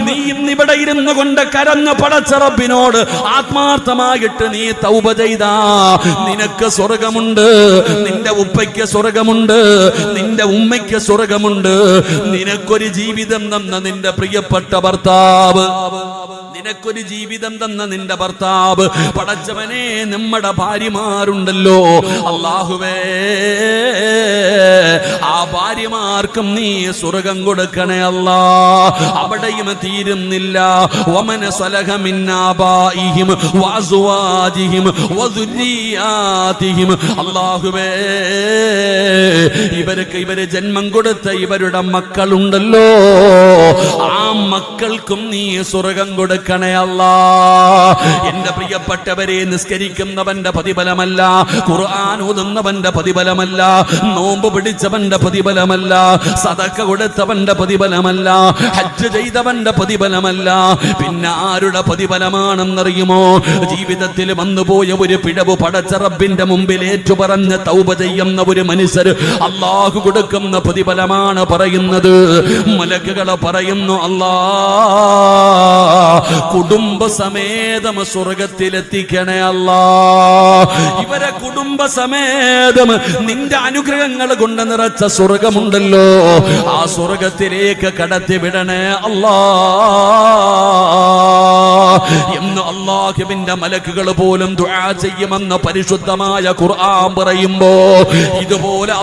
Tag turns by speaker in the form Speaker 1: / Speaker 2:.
Speaker 1: നീയും ഇവിടെ ഇരുന്നു കൊണ്ട് കരഞ്ഞു പടച്ച റബ്ബിനോട് ആത്മാർത്ഥമായിട്ട് നീ തൗബ ചെയ്താ നിനക്ക് സ്വർഗമുണ്ട്, നിന്റെ ഉപ്പയ്ക്ക് സ്വർഗമുണ്ട്, നിന്റെ ഉമ്മയ്ക്ക് സ്വർഗമുണ്ട്. നിനക്കൊരു ജീവിതം തന്ന നിന്റെ പ്രിയപ്പെട്ട ഭർത്താവ്, നിനക്കൊരു ജീവിതം തന്ന നിന്റെ ഭർത്താവ്, പടച്ചവനെ നമ്മുടെ ഭാര്യമാരുണ്ടല്ലോ അല്ലാഹുവേ, ആ ഭാര്യമാർക്കും നീ സ്വർഗം കൊടുക്കണേ അല്ലാ. അവിടെയും തീരുന്നില്ല. വമന സലഹ മിൻ ആബാഇഹിം വഅസ്വാജിഹിം വദുരിയാതിഹിം. അല്ലാഹുവേ, ഇവര് ജന്മം കൊടുത്ത ഇവരുടെ മക്കളുണ്ടല്ലോ, ആ മക്കൾക്കും നീ സ്വർഗം കൊടുക്കണേ അല്ലാ. എന്റെ പ്രിയപ്പെട്ടവരെ, നിസ്കരിക്കുന്നവന്റെ പ്രതിഫലമല്ല, ഖുർആൻ ഓതുന്നവന്റെ പ്രതിഫലമല്ല, നോമ്പ് പിടിച്ചവന്റെ പ്രതിഫലമല്ല, സദഖ കൊടുത്തവന്റെ പ്രതിഫലമല്ല, ഹജ്ജ് ചെയ്തവന്റെ പ്രതിഫലമല്ല, പിന്നെ ആരുടെ പ്രതിഫലമാണെന്നറിയുമോ? ജീവിതത്തിൽ വന്നുപോയ ഒരു പിഴവ് പടച്ച റബ്ബിന്റെ മുമ്പിൽ ഏറ്റുപറഞ്ഞ് തൗബ ചെയ്യുന്ന ഒരു മനുഷ്യർ അല്ലാഹു കൊടുക്കുന്ന പ്രതിഫലമാണ് പറയുന്നത്. മലക്കുകളെ പറയുന്നു, അല്ലാ കുടുംബസമേതം സ്വർഗത്തിലെത്തിക്കണേ അല്ലാ. ഇവരെ കുടുംബസമേതം നിന്റെ അനുഗ്രഹങ്ങൾ കൊണ്ട് നിറച്ച സ്വർഗമുണ്ടല്ലോ, ആ സ്വർഗത്തിലേക്ക് കടത്തി വിടണേ അല്ലാ എന്ന് അല്ലാഹുവിന്റെ മലക്കുകൾ പോലും ദുആ ചെയ്യുമെന്ന് പരിശുദ്ധമായ ഖുർആൻ പറയുമ്പോ ഇതുപോലെ